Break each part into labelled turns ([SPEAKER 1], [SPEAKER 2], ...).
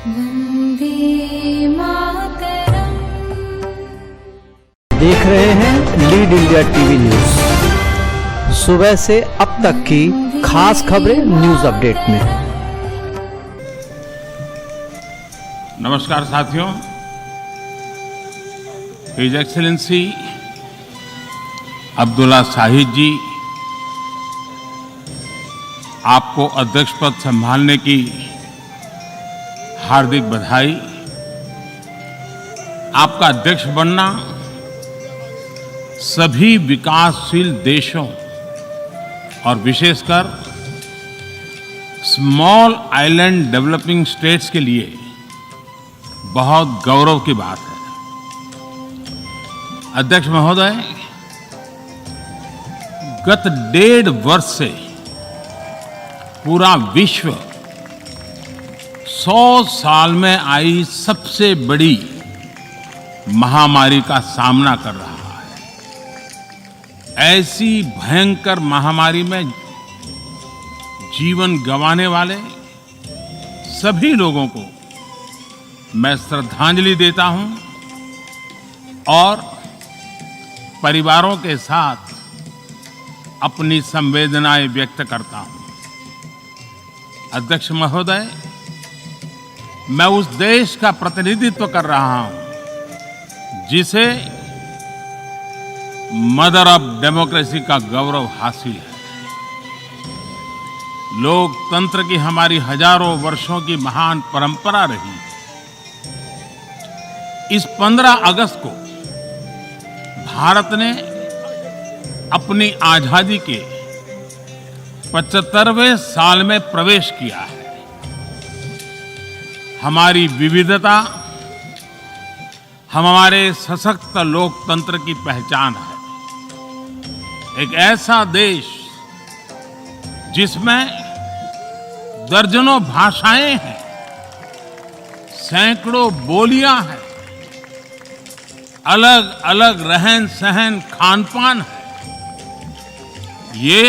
[SPEAKER 1] वंदे मातरम।
[SPEAKER 2] देख रहे हैं लीड इंडिया टीवी न्यूज। सुबह से अब तक की खास खबरें न्यूज अपडेट में।
[SPEAKER 3] नमस्कार साथियों, हिज एक्सेलेंसी अब्दुल्ला शाहिद जी, आपको अध्यक्ष पद संभालने की हार्दिक बधाई। आपका अध्यक्ष बनना सभी विकासशील देशों और विशेषकर स्मॉल आइलैंड डेवलपिंग स्टेट्स के लिए बहुत गौरव की बात है। अध्यक्ष महोदय, गत 1.5 वर्ष से पूरा विश्व 100 साल में आई सबसे बड़ी महामारी का सामना कर रहा है। ऐसी भयंकर महामारी में जीवन गंवाने वाले सभी लोगों को मैं श्रद्धांजलि देता हूं और परिवारों के साथ अपनी संवेदनाएं व्यक्त करता हूं। अध्यक्ष महोदय, मैं उस देश का प्रतिनिधित्व कर रहा हूं जिसे मदर ऑफ डेमोक्रेसी का गौरव हासिल है। लोकतंत्र की हमारी हजारों वर्षों की महान परंपरा रही है। इस 15 अगस्त को भारत ने अपनी आजादी के 75वें साल में प्रवेश किया है। हमारी विविधता हमारे सशक्त लोकतंत्र की पहचान है। एक ऐसा देश जिसमें दर्जनों भाषाएं हैं, सैकड़ों बोलियां हैं, अलग अलग रहन सहन खान पान है। ये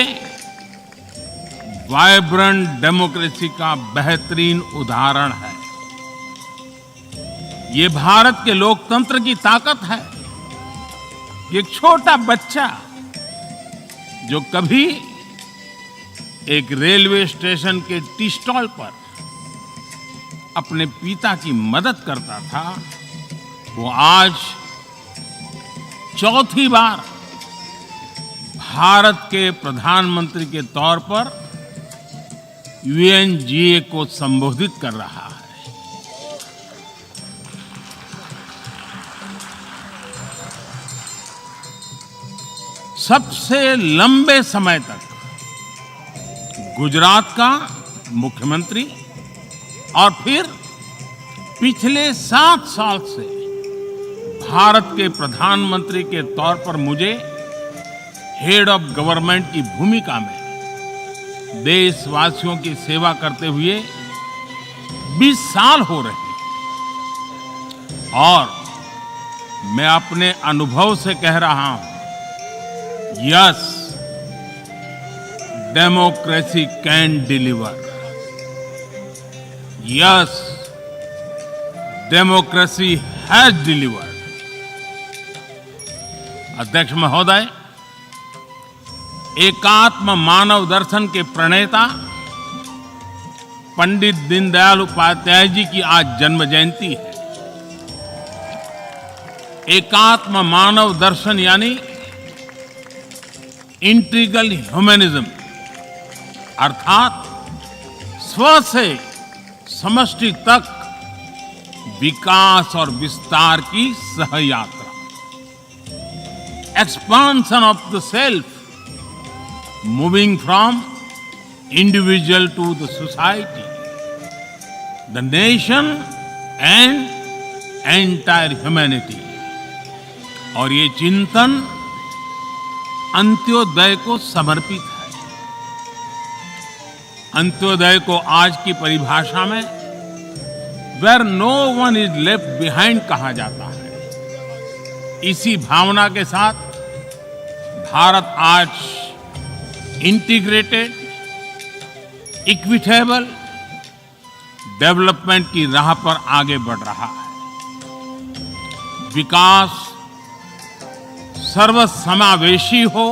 [SPEAKER 3] वाइब्रेंट डेमोक्रेसी का बेहतरीन उदाहरण है। ये भारत के लोकतंत्र की ताकत है। एक छोटा बच्चा जो कभी एक रेलवे स्टेशन के टी स्टॉल पर अपने पिता की मदद करता था, वो आज चौथी बार भारत के प्रधानमंत्री के तौर पर UNGA को संबोधित कर रहा है। सबसे लंबे समय तक गुजरात का मुख्यमंत्री और फिर पिछले 7 साल से भारत के प्रधानमंत्री के तौर पर मुझे हेड ऑफ गवर्नमेंट की भूमिका में देशवासियों की सेवा करते हुए 20 साल हो रहे हैं और मैं अपने अनुभव से कह रहा हूं, yes, democracy can deliver. Yes, democracy has delivered. अध्यक्ष महोदय, एकात्म मानव दर्शन के प्रणेता पंडित दीनदयाल उपाध्याय जी की आज जन्म जयंती है। एकात्म मानव दर्शन यानी इंटीग्रल ह्यूमनिज्म, अर्थात स्व से समष्टि तक विकास और विस्तार की सहयात्रा। Expansion of the self, moving from individual to the society, the nation and entire humanity। और ये चिंतन अंत्योदय को समर्पित है। अंत्योदय को आज की परिभाषा में where no one is left behind कहा जाता है। इसी भावना के साथ भारत आज इंटीग्रेटेड, इक्विटेबल, डेवलपमेंट की राह पर आगे बढ़ रहा है। विकास सर्वसमावेशी हो,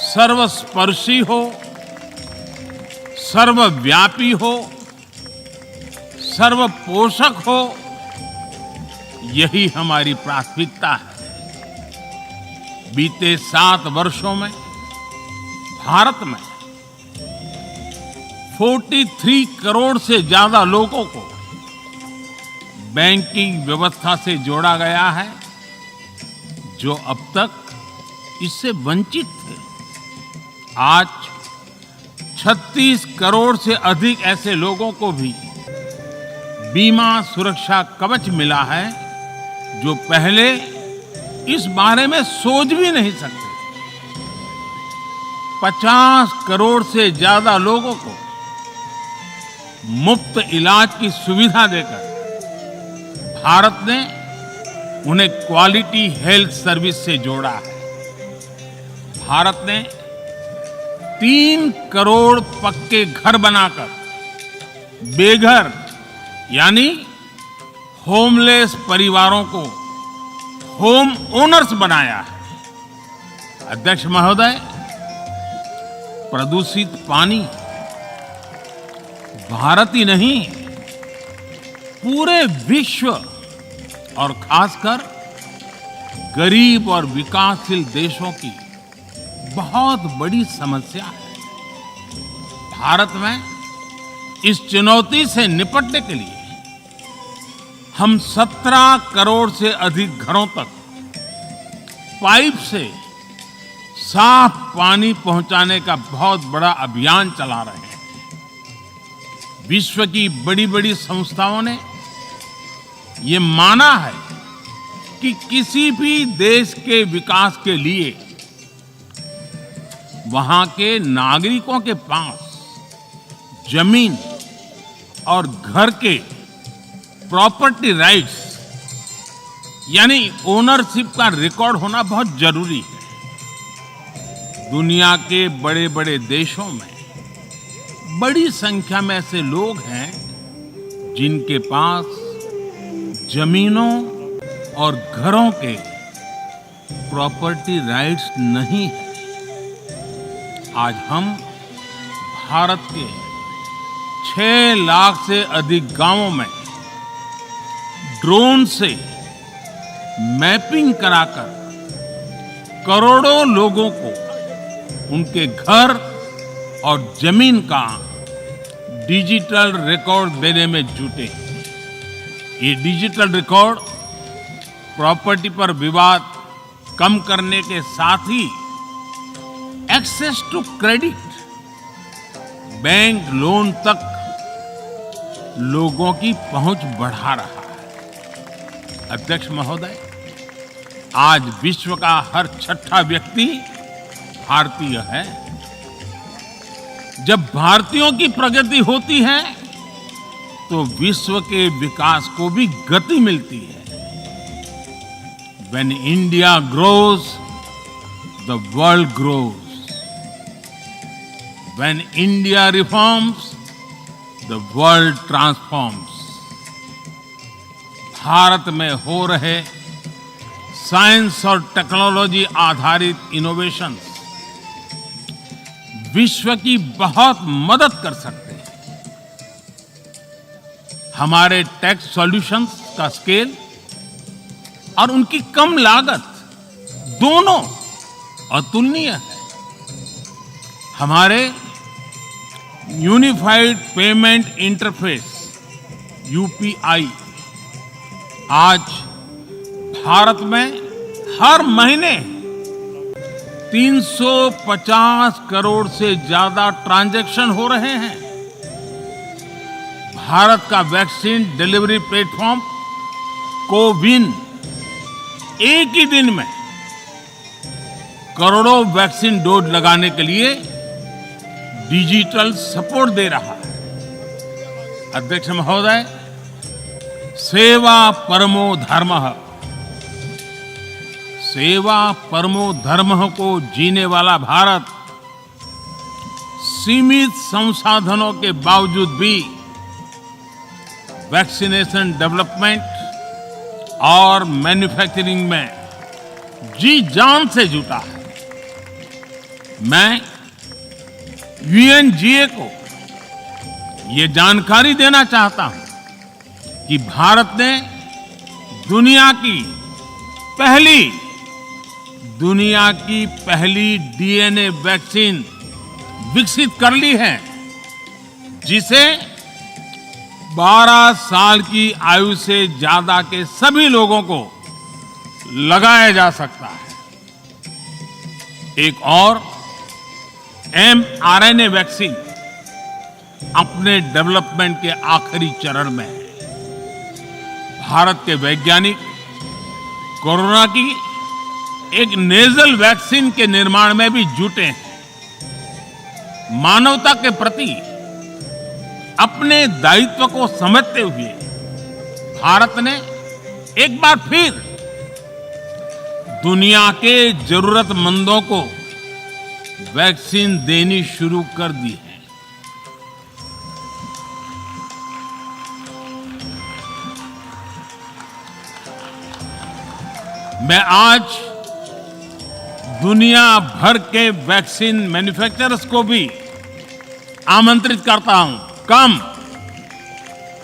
[SPEAKER 3] सर्वस्पर्शी हो, सर्वव्यापी हो, सर्वपोषक हो, यही हमारी प्राथमिकता है। बीते 7 वर्षों में भारत में 43 करोड़ से ज्यादा लोगों को बैंकिंग व्यवस्था से जोड़ा गया है, जो अब तक इससे वंचित थे। आज 36 करोड़ से अधिक ऐसे लोगों को भी बीमा सुरक्षा कवच मिला है, जो पहले इस बारे में सोच भी नहीं सकते। 50 करोड़ से ज्यादा लोगों को मुफ्त इलाज की सुविधा देकर भारत ने उन्हें क्वालिटी हेल्थ सर्विस से जोड़ा है। भारत ने 3 करोड़ पक्के घर बनाकर बेघर यानी होमलेस परिवारों को होम ओनर्स बनाया है। अध्यक्ष महोदय, प्रदूषित पानी भारत ही नहीं, पूरे विश्व और खासकर गरीब और विकासशील देशों की बहुत बड़ी समस्या है। भारत में इस चुनौती से निपटने के लिए हम 17 करोड़ से अधिक घरों तक पाइप से साफ पानी पहुंचाने का बहुत बड़ा अभियान चला रहे हैं। विश्व की बड़ी बड़ी संस्थाओं ने ये माना है कि किसी भी देश के विकास के लिए वहां के नागरिकों के पास जमीन और घर के प्रॉपर्टी राइट्स यानी ओनरशिप का रिकॉर्ड होना बहुत जरूरी है। दुनिया के बड़े बड़े देशों में बड़ी संख्या में ऐसे लोग हैं जिनके पास जमीनों और घरों के प्रॉपर्टी राइट्स नहीं है। आज हम भारत के 6 लाख से अधिक गांवों में ड्रोन से मैपिंग कराकर करोड़ों लोगों को उनके घर और जमीन का डिजिटल रिकॉर्ड देने में जुटे। ये डिजिटल रिकॉर्ड प्रॉपर्टी पर विवाद कम करने के साथ ही access to credit, bank loan तक लोगों की पहुंच बढ़ा रहा है। अध्यक्ष महोदय, आज विश्व का हर 6ठा व्यक्ति भारतीय है। जब भारतीयों की प्रगति होती है तो विश्व के विकास को भी गति मिलती है। When India grows, the world grows. When India reforms, the world transforms. Bharat में हो रहे साइंस और टेक्नोलॉजी आधारित इनोवेशंस विश्व की बहुत मदद कर सकते हैं। हमारे टैक्स सॉल्यूशंस का स्केल और उनकी कम लागत दोनों अतुलनीय है। हमारे यूनिफाइड पेमेंट इंटरफेस यूपीआई आज भारत में हर महीने 350 करोड़ से ज्यादा ट्रांजैक्शन हो रहे हैं। भारत का वैक्सीन डिलीवरी प्लेटफॉर्म कोविन एक ही दिन में करोड़ों वैक्सीन डोज लगाने के लिए डिजिटल सपोर्ट दे रहा है। अध्यक्ष महोदय, सेवा परमो धर्मः, सेवा परमो धर्मः को जीने वाला भारत सीमित संसाधनों के बावजूद भी वैक्सीनेशन डेवलपमेंट और मैन्युफैक्चरिंग में जी जान से जुटा है। मैं यूएनजीए को ये जानकारी देना चाहता हूं कि भारत ने दुनिया की पहली डीएनए वैक्सीन विकसित कर ली है, जिसे 12 साल की आयु से ज्यादा के सभी लोगों को लगाया जा सकता है। एक और mRNA वैक्सीन अपने डेवलपमेंट के आखिरी चरण में है। भारत के वैज्ञानिक कोरोना की एक नेजल वैक्सीन के निर्माण में भी जुटे हैं। मानवता के प्रति अपने दायित्व को समझते हुए भारत ने एक बार फिर दुनिया के जरूरतमंदों को वैक्सीन देनी शुरू कर दी है। मैं आज दुनिया भर के वैक्सीन मैन्युफैक्चरर्स को भी आमंत्रित करता हूं,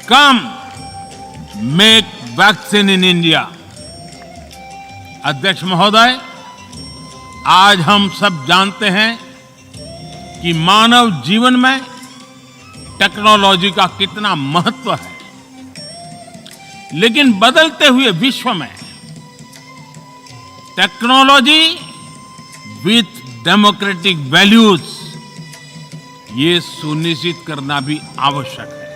[SPEAKER 3] कम मेक वैक्सीन इन इंडिया। अध्यक्ष महोदय, आज हम सब जानते हैं कि मानव जीवन में टेक्नोलॉजी का कितना महत्व है, लेकिन बदलते हुए विश्व में टेक्नोलॉजी विथ डेमोक्रेटिक वैल्यूज, ये सुनिश्चित करना भी आवश्यक है।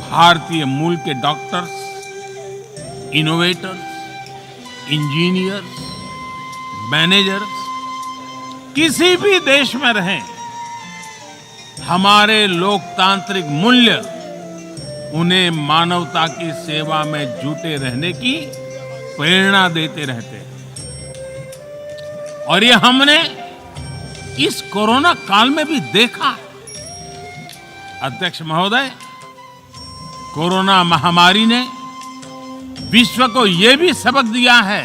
[SPEAKER 3] भारतीय मूल के डॉक्टर्स, इनोवेटर्स, इंजीनियर्स, मैनेजर्स किसी भी देश में रहें, हमारे लोकतांत्रिक मूल्य उन्हें मानवता की सेवा में जुटे रहने की प्रेरणा देते रहते हैं। और ये हमने इस कोरोना काल में भी देखा है। अध्यक्ष महोदय, कोरोना महामारी ने विश्व को यह भी सबक दिया है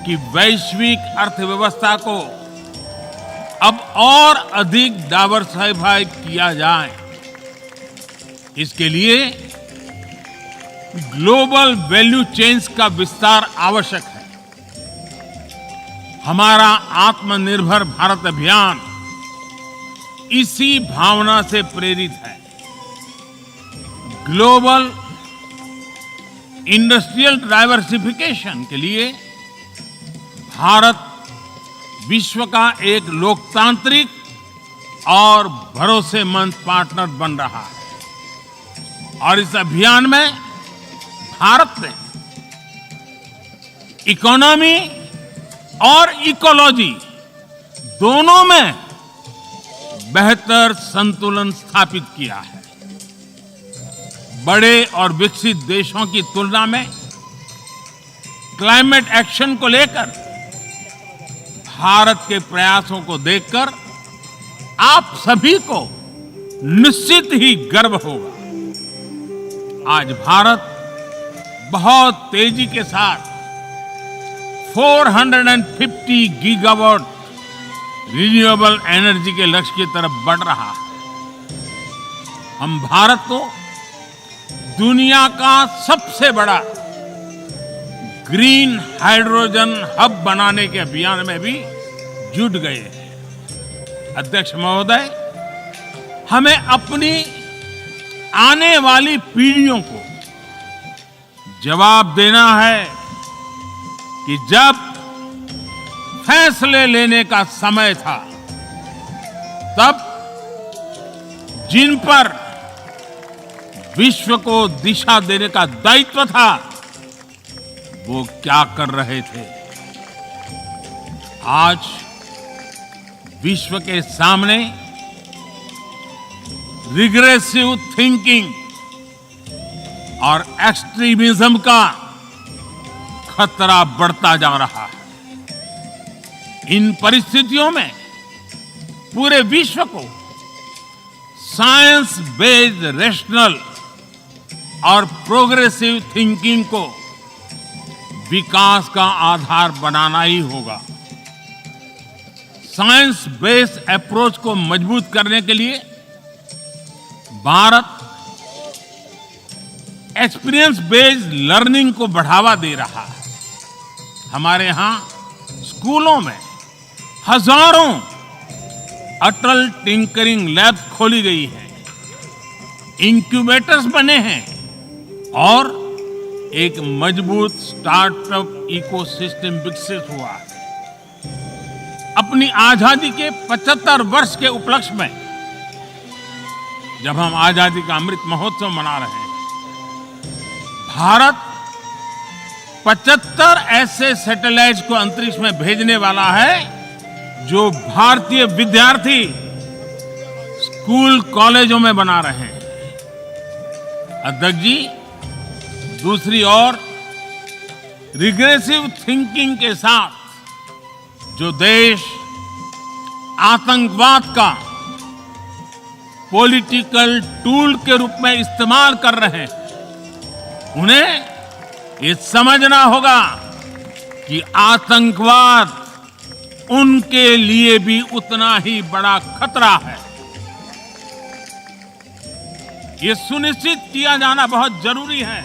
[SPEAKER 3] कि वैश्विक अर्थव्यवस्था को अब और अधिक डाइवर्सिफाई किया जाए। इसके लिए ग्लोबल वैल्यू चेन्स का विस्तार आवश्यक है। हमारा आत्मनिर्भर भारत अभियान इसी भावना से प्रेरित है। ग्लोबल इंडस्ट्रियल डाइवर्सिफिकेशन के लिए भारत विश्व का एक लोकतांत्रिक और भरोसेमंद पार्टनर बन रहा है। और इस अभियान में भारत ने इकोनॉमी और इकोलॉजी दोनों में बेहतर संतुलन स्थापित किया है। बड़े और विकसित देशों की तुलना में क्लाइमेट एक्शन को लेकर भारत के प्रयासों को देखकर आप सभी को निश्चित ही गर्व होगा। आज भारत बहुत तेजी के साथ 450 गीगावाट रिन्यूएबल एनर्जी के लक्ष्य की तरफ बढ़ रहा है। हम भारत को दुनिया का सबसे बड़ा ग्रीन हाइड्रोजन हब बनाने के अभियान में भी जुट गए हैं। अध्यक्ष महोदय, हमें अपनी आने वाली पीढ़ियों को जवाब देना है कि जब फैसले लेने का समय था, तब जिन पर विश्व को दिशा देने का दायित्व था, वो क्या कर रहे थे। आज विश्व के सामने रिग्रेसिव थिंकिंग और एक्सट्रीमिज्म का खतरा बढ़ता जा रहा है। इन परिस्थितियों में पूरे विश्व को साइंस बेस्ड रेशनल और प्रोग्रेसिव थिंकिंग को विकास का आधार बनाना ही होगा। साइंस बेस्ड अप्रोच को मजबूत करने के लिए भारत एक्सपीरियंस बेस्ड लर्निंग को बढ़ावा दे रहा है। हमारे यहाँ स्कूलों में हजारों अटल टिंकरिंग लैब्स खोली गई हैं, इंक्यूबेटर्स बने हैं और एक मजबूत स्टार्टअप इकोसिस्टम विकसित हुआ है। अपनी आजादी के 75 वर्ष के उपलक्ष्य में जब हम आजादी का अमृत महोत्सव मना रहे हैं, भारत 75 ऐसे सैटेलाइट्स को अंतरिक्ष में भेजने वाला है जो भारतीय विद्यार्थी स्कूल कॉलेजों में बना रहे हैं। अध्यक्ष जी, दूसरी ओर रिग्रेसिव थिंकिंग के साथ जो देश आतंकवाद का पॉलिटिकल टूल के रूप में इस्तेमाल कर रहे हैं, उन्हें ये समझना होगा कि आतंकवाद उनके लिए भी उतना ही बड़ा खतरा है। ये सुनिश्चित किया जाना बहुत जरूरी है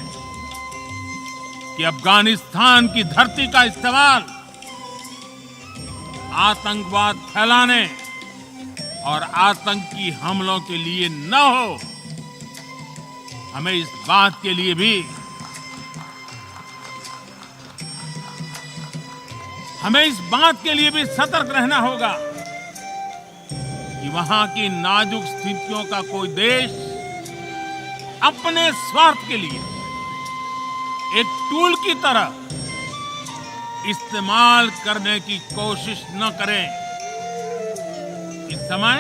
[SPEAKER 3] कि अफगानिस्तान की धरती का इस्तेमाल आतंकवाद फैलाने और आतंकी हमलों के लिए न हो। हमें इस बात के लिए भी सतर्क रहना होगा कि वहां की नाजुक स्थितियों का कोई देश अपने स्वार्थ के लिए एक टूल की तरह इस्तेमाल करने की कोशिश न करें। इस समय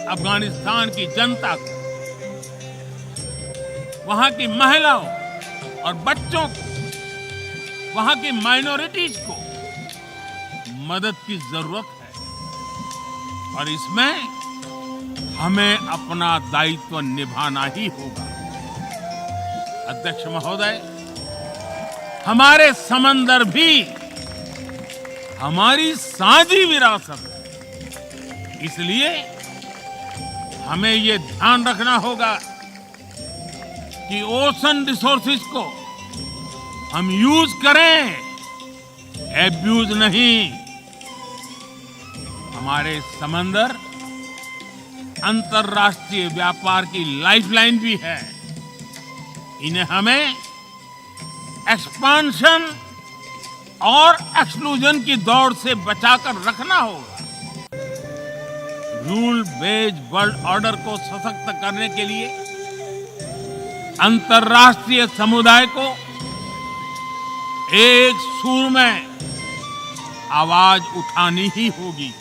[SPEAKER 3] अफगानिस्तान की जनता को, वहां की महिलाओं और बच्चों को, वहां की माइनॉरिटीज को मदद की जरूरत है और इसमें हमें अपना दायित्व निभाना ही होगा। अध्यक्ष महोदय, हमारे समंदर भी हमारी साझी विरासत है, इसलिए हमें ये ध्यान रखना होगा कि ओशन रिसोर्सेज को हम यूज करें, एब्यूज नहीं। हमारे समंदर अंतर्राष्ट्रीय व्यापार की लाइफलाइन भी है। इन्हें हमें एक्सपांशन और एक्सक्लूजन की दौड़ से बचाकर रखना होगा। रूल बेस्ड वर्ल्ड ऑर्डर को सशक्त करने के लिए अंतर्राष्ट्रीय समुदाय को एक सुर में आवाज उठानी ही होगी।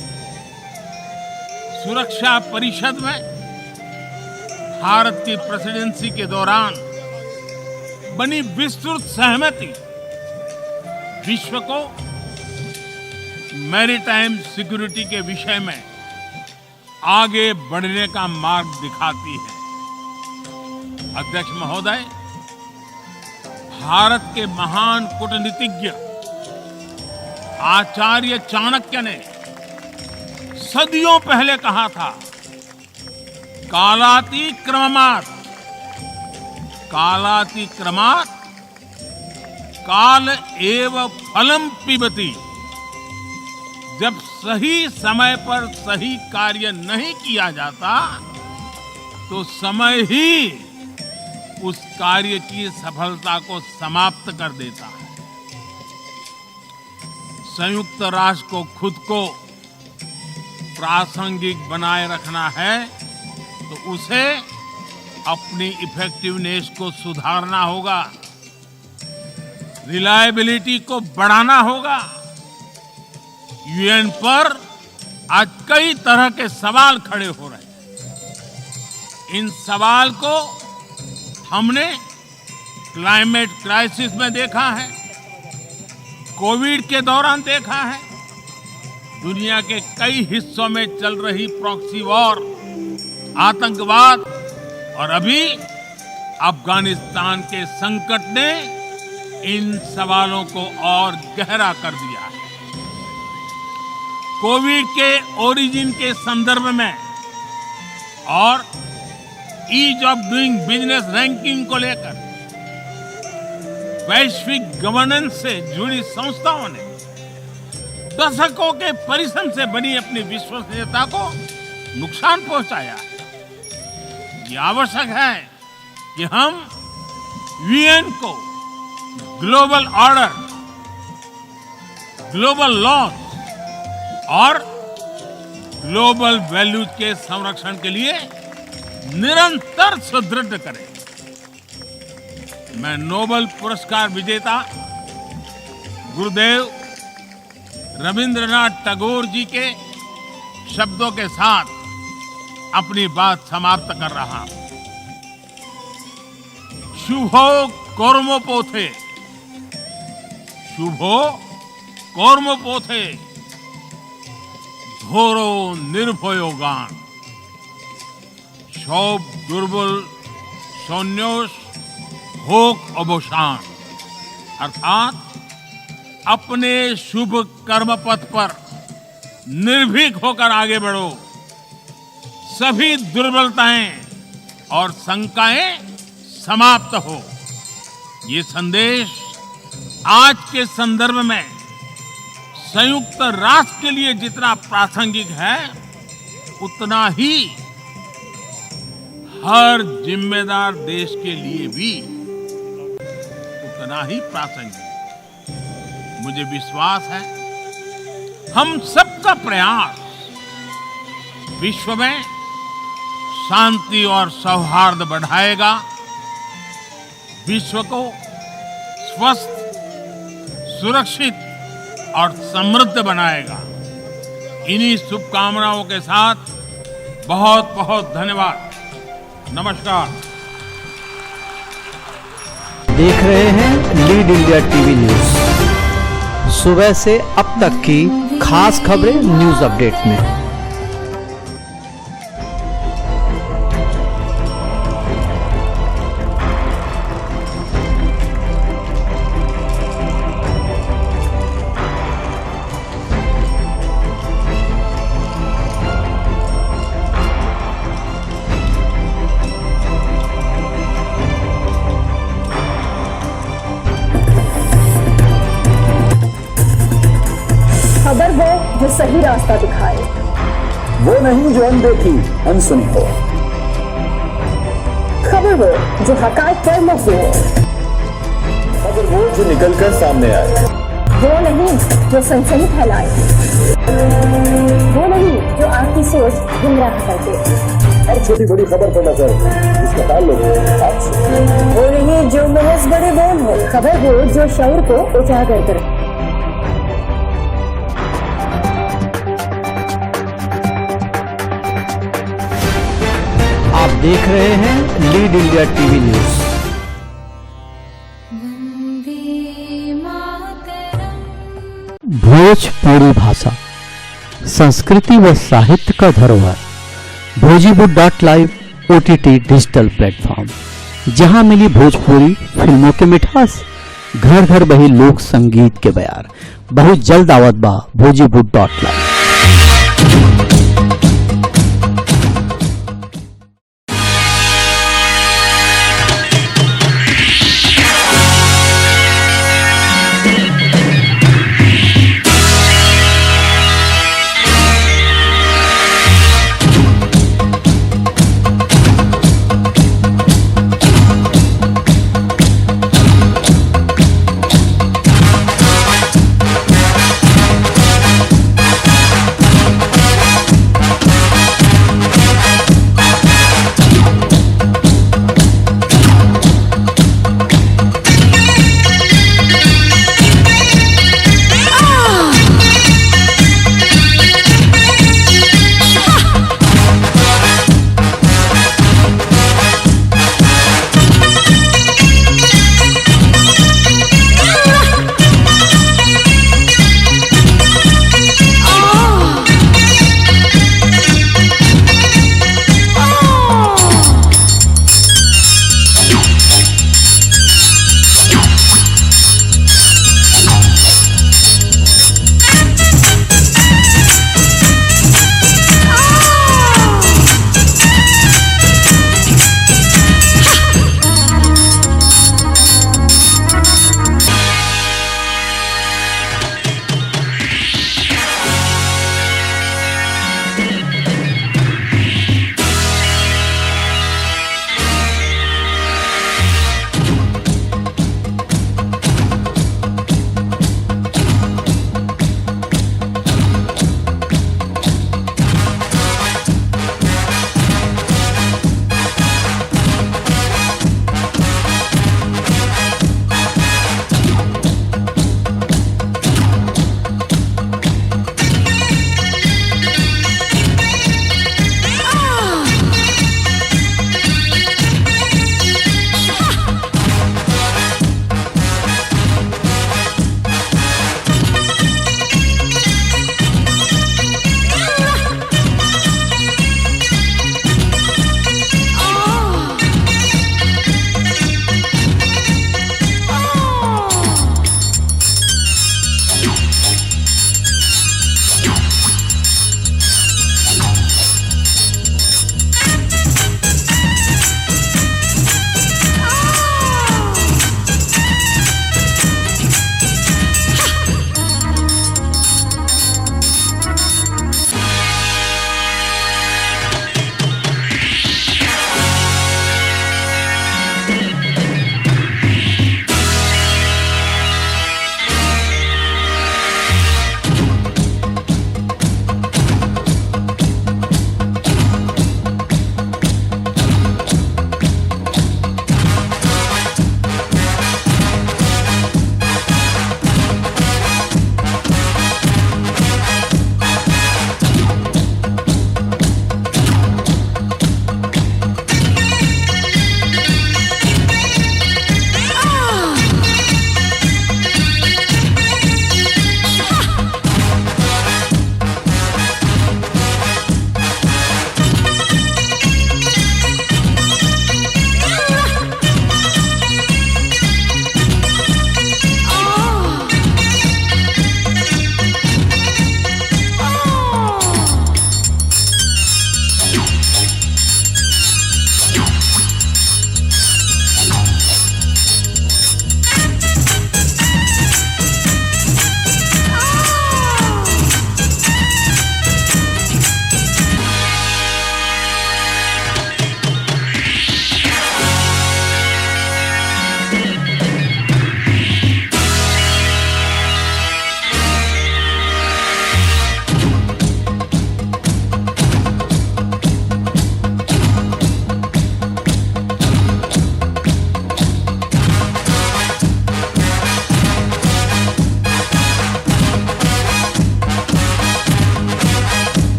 [SPEAKER 3] सुरक्षा परिषद में भारत की प्रेसिडेंसी के दौरान बनी विस्तृत सहमति विश्व को मैरीटाइम सिक्योरिटी के विषय में आगे बढ़ने का मार्ग दिखाती है। अध्यक्ष महोदय, भारत के महान कूटनीतिज्ञ आचार्य चाणक्य ने सदियों पहले कहा था, कालातिक्रमणात् काल एव फलम पिबति। जब सही समय पर सही कार्य नहीं किया जाता तो समय ही उस कार्य की सफलता को समाप्त कर देता है। संयुक्त राष्ट्र को खुद को प्रासंगिक बनाए रखना है तो उसे अपनी इफेक्टिवनेस को सुधारना होगा, रिलायबिलिटी को बढ़ाना होगा। यूएन पर आज कई तरह के सवाल खड़े हो रहे हैं। इन सवाल को हमने क्लाइमेट क्राइसिस में देखा है, कोविड के दौरान देखा है, दुनिया के कई हिस्सों में चल रही प्रॉक्सी वॉर, आतंकवाद और अभी अफगानिस्तान के संकट ने इन सवालों को और गहरा कर दिया है। कोविड के ओरिजिन के संदर्भ में और ease of doing business ranking को लेकर वैश्विक गवर्नेंस से जुड़ी संस्थाओं ने दशकों के परिश्रम से बनी अपनी विश्वसनीयता को नुकसान पहुंचाया है। ये आवश्यक है कि हम यूएन को ग्लोबल ऑर्डर, ग्लोबल लॉज और ग्लोबल वैल्यूज के संरक्षण के लिए निरंतर सुदृढ़ करें। मैं नोबेल पुरस्कार विजेता गुरुदेव रविंद्रनाथ टैगोर जी के शब्दों के साथ अपनी बात समाप्त कर रहा हूं। शुभो कर्मपोथे, शुभो कर्मपोथे, ধরো নির্ভয়োগান, সব দুর্বল সন্ন্যাস হোক অবसान। अर्थात अपने शुभ कर्म पथ पर निर्भीक होकर आगे बढ़ो, सभी दुर्बलताएं और शंकाएं समाप्त हो। ये संदेश आज के संदर्भ में संयुक्त राष्ट्र के लिए जितना प्रासंगिक है, उतना ही हर जिम्मेदार देश के लिए भी उतना ही प्रासंगिक। मुझे विश्वास है हम सबका प्रयास विश्व में शांति और सौहार्द बढ़ाएगा, विश्व को स्वस्थ, सुरक्षित और समृद्ध बनाएगा। इन्हीं शुभकामनाओं के साथ बहुत बहुत धन्यवाद। नमस्कार।
[SPEAKER 2] देख रहे हैं लीड इंडिया टीवी न्यूज। सुबह से अब तक की खास खबरें न्यूज अपडेट में।
[SPEAKER 4] खबर वो जो सही रास्ता दिखाए,
[SPEAKER 5] वो नहीं जो अनदेखी अनसुनी हो।
[SPEAKER 4] खबर वो जो हकायत पर मबनी हो।
[SPEAKER 5] खबर वो जो निकलकर सामने आए,
[SPEAKER 4] वो नहीं जो सनसनी फैलाए, वो नहीं जो आपकी सोच गुमराह कर दे।
[SPEAKER 5] हर छोटी बड़ी खबर पर नजर, इसका ताल्लुक आपसे।
[SPEAKER 4] वो नहीं जो महज बड़े बोल हो। खबर वो जो शऊर को उजागर करे।
[SPEAKER 2] आप देख रहे हैं lead India TV news.
[SPEAKER 1] Vande Mataram.
[SPEAKER 2] Bhojpuri भाषा, संस्कृति व साहित्य का धरोहर। भोजीपुर.live OTT डिजिटल प्लेटफॉर्म, जहां मिली भोजपुरी फिल्मों के मिठास, घर घर बही लोक संगीत के बयार। बहुत जल्द आवत बा भोजीपुर.live।